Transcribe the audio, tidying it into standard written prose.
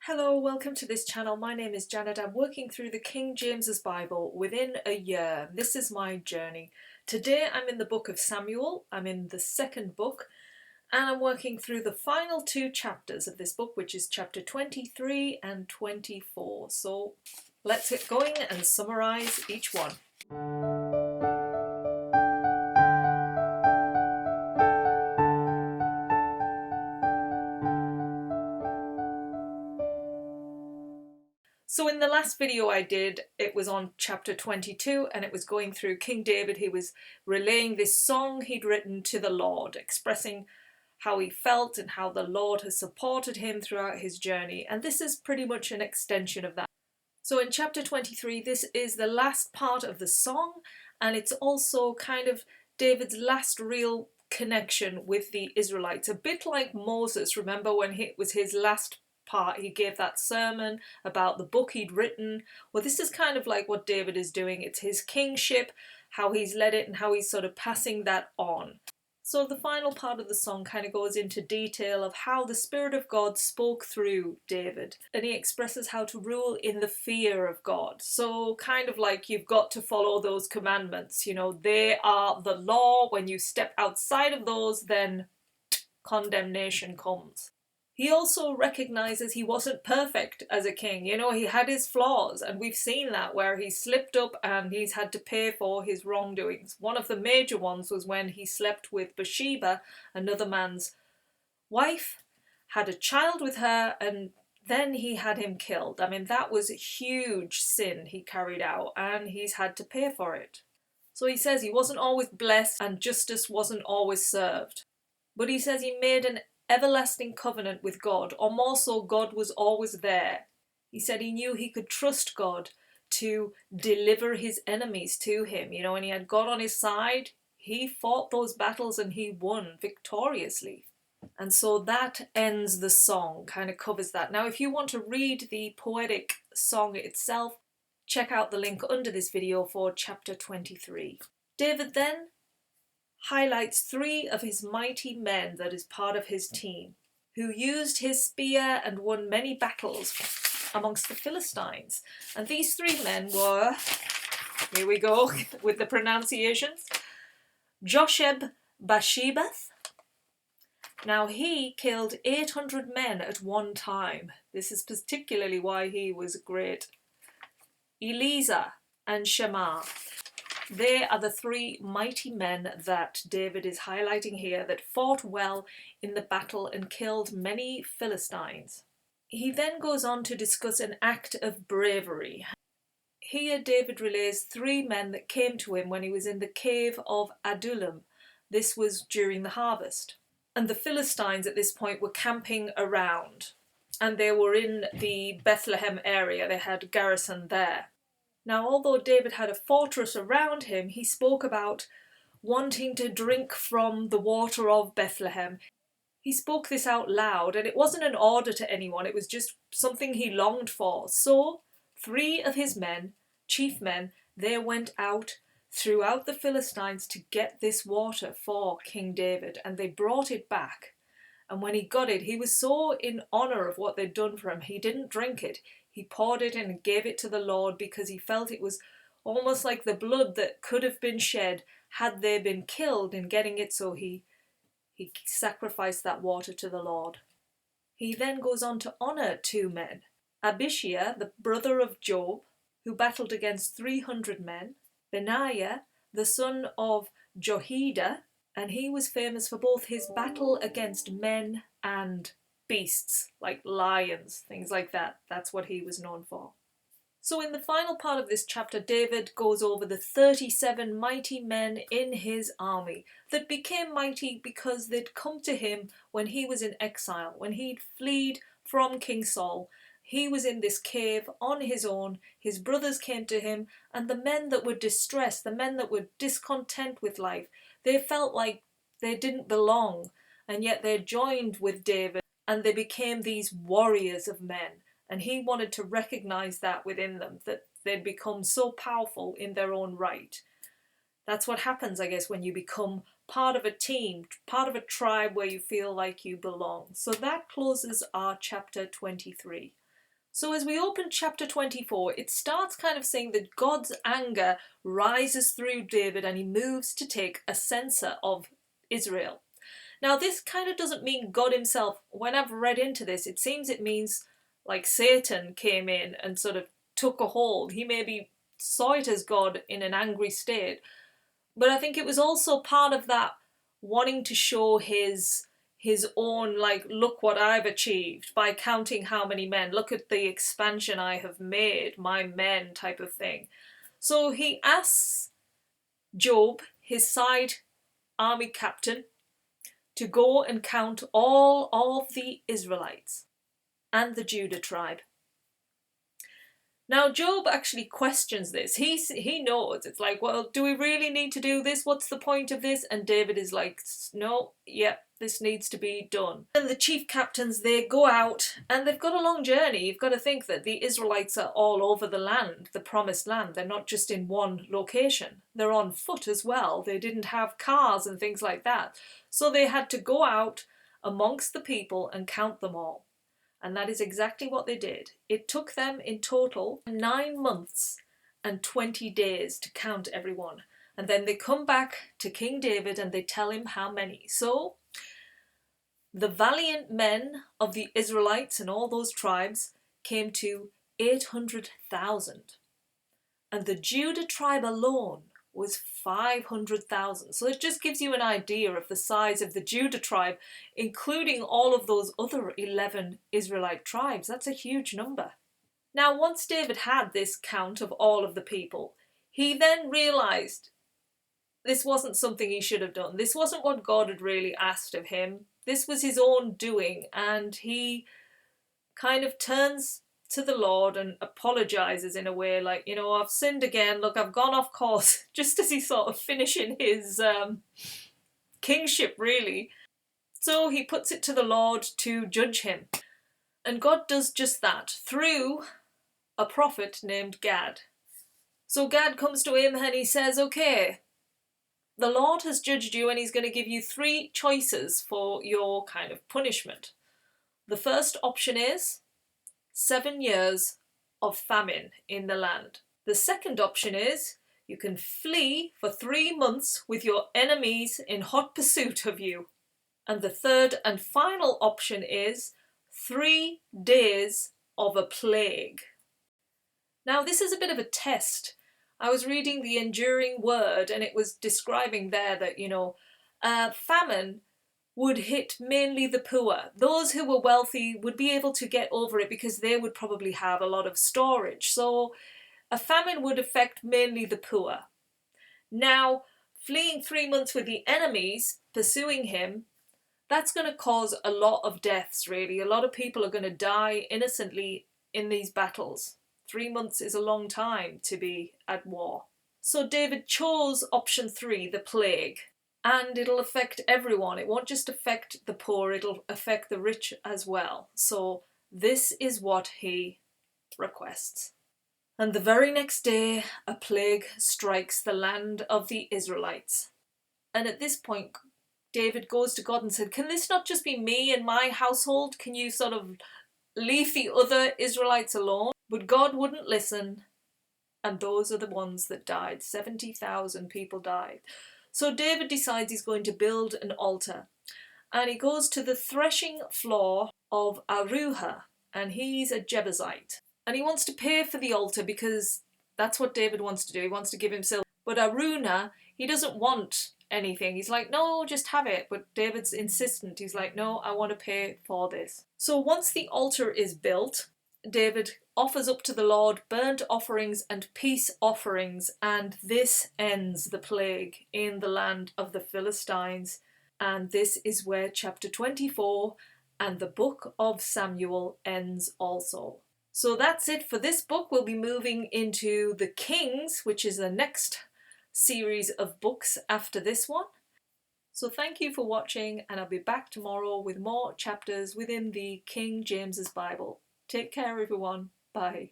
Hello, welcome to this channel. My name is Janet. I'm working through the King James's Bible within a year. This is my journey. Today I'm in the book of Samuel. I'm in the second book and I'm working through the final two chapters of this book, which is chapter 23 and 24. So let's get going and summarize each one. So in the last video I did, it was on chapter 22 and it was going through King David. He was relaying this song he'd written to the Lord, expressing how he felt and how the Lord has supported him throughout his journey. And this is pretty much an extension of that. So in chapter 23, this is the last part of the song, and it's also kind of David's last real connection with the Israelites. A bit like Moses, remember when it was his last part, he gave that sermon about the book he'd written. Well, this is kind of like what David is doing. It's his kingship, how he's led it and how he's sort of passing that on. So the final part of the song kind of goes into detail of how the Spirit of God spoke through David, and he expresses how to rule in the fear of God. So kind of like you've got to follow those commandments, they are the law. When you step outside of those, then condemnation comes. He also recognizes he wasn't perfect as a king. He had his flaws, and we've seen that where he slipped up and he's had to pay for his wrongdoings. One of the major ones was when he slept with Beer-sheba, another man's wife, had a child with her, and then he had him killed. I mean, that was a huge sin he carried out, and he's had to pay for it. So he says he wasn't always blessed and justice wasn't always served. But he says he made an everlasting covenant with God, or more so, God was always there. He said he knew he could trust God to deliver his enemies to him, and he had God on his side. He fought those battles and he won victoriously. And so that ends the song, kind of covers that. Now, if you want to read the poetic song itself, check out the link under this video for chapter 23. David then highlights three of his mighty men that is part of his team, who used his spear and won many battles amongst the Philistines. And these three men were, here we go with the pronunciations, Josheb-Basshebeth. Now he killed 800 men at one time. This is particularly why he was great. Eleazar and Shammah. They are the three mighty men that David is highlighting here that fought well in the battle and killed many Philistines. He then goes on to discuss an act of bravery. Here David relays three men that came to him when he was in the cave of Adullam. This was during the harvest. And the Philistines at this point were camping around, and they were in the Bethlehem area. They had garrison there. Now, although David had a fortress around him, he spoke about wanting to drink from the water of Bethlehem. He spoke this out loud, and it wasn't an order to anyone, it was just something he longed for. So, three of his men, chief men, they went out throughout the Philistines to get this water for King David, and they brought it back. And when he got it, he was so in honour of what they'd done for him, he didn't drink it. He poured it in and gave it to the Lord because he felt it was almost like the blood that could have been shed had they been killed in getting it, so he sacrificed that water to the Lord. He then goes on to honour two men. Abishai, the brother of Job, who battled against 300 men. Benaiah, the son of Jehoiada, and he was famous for both his battle against men and beasts, like lions, things like that. That's what he was known for. So in the final part of this chapter, David goes over the 37 mighty men in his army that became mighty because they'd come to him when he was in exile, when he'd fled from King Saul. He was in this cave on his own, his brothers came to him, and the men that were distressed, the men that were discontent with life, they felt like they didn't belong, and yet they joined with David and they became these warriors of men. And he wanted to recognize that within them, that they'd become so powerful in their own right. That's what happens, I guess, when you become part of a team, part of a tribe where you feel like you belong. So that closes our chapter 23. So as we open chapter 24, it starts kind of saying that God's anger rises through David and he moves to take a censer of Israel. Now this kind of doesn't mean God himself. When I've read into this, it seems it means like Satan came in and sort of took a hold. He maybe saw it as God in an angry state. But I think it was also part of that wanting to show his own, like, look what I've achieved by counting how many men, look at the expansion I have made, my men type of thing. So he asks Job, his side army captain, to go and count all of the Israelites and the Judah tribe. Now Job actually questions this. He knows. It's like, well, do we really need to do this? What's the point of this? And David is like, no, yeah, this needs to be done. And the chief captains, they go out and they've got a long journey. You've got to think that the Israelites are all over the land, the promised land. They're not just in one location. They're on foot as well. They didn't have cars and things like that. So they had to go out amongst the people and count them all. And that is exactly what they did. It took them in total 9 months and 20 days to count everyone. And then they come back to King David and they tell him how many. So the valiant men of the Israelites and all those tribes came to 800,000. And the Judah tribe alone was 500,000. So it just gives you an idea of the size of the Judah tribe, including all of those other 11 Israelite tribes. That's a huge number. Now, once David had this count of all of the people, he then realised this wasn't something he should have done. This wasn't what God had really asked of him. This was his own doing, and he kind of turns to the Lord and apologises in a way like, you know, I've sinned again, look, I've gone off course, just as he's sort of finishing his kingship, really. So he puts it to the Lord to judge him. And God does just that through a prophet named Gad. So Gad comes to him and he says, okay, the Lord has judged you and he's going to give you 3 choices for your kind of punishment. The first option is 7 years of famine in the land. The second option is you can flee for 3 months with your enemies in hot pursuit of you. And the third and final option is 3 days of a plague. Now this is a bit of a test. I was reading the Enduring Word and it was describing there that, you know, famine would hit mainly the poor. Those who were wealthy would be able to get over it because they would probably have a lot of storage. So a famine would affect mainly the poor. Now, fleeing 3 months with the enemies pursuing him, that's going to cause a lot of deaths, really. A lot of people are going to die innocently in these battles. 3 months is a long time to be at war. So David chose option 3, the plague. And it'll affect everyone. It won't just affect the poor, it'll affect the rich as well. So this is what he requests. And the very next day, a plague strikes the land of the Israelites. And at this point, David goes to God and said, can this not just be me and my household? Can you sort of leave the other Israelites alone? But God wouldn't listen. And those are the ones that died. 70,000 people died. So David decides he's going to build an altar. And he goes to the threshing floor of Aruhah. And he's a Jebusite. And he wants to pay for the altar because that's what David wants to do. He wants to give himself. But Araunah, he doesn't want anything. He's like, no, just have it. But David's insistent. He's like, no, I want to pay for this. So once the altar is built, David offers up to the Lord burnt offerings and peace offerings, and this ends the plague in the land of the Philistines. And this is where chapter 24 and the book of Samuel ends also. So that's it for this book. We'll be moving into the Kings, which is the next series of books after this one. So thank you for watching, and I'll be back tomorrow with more chapters within the King James's Bible. Take care, everyone. Bye.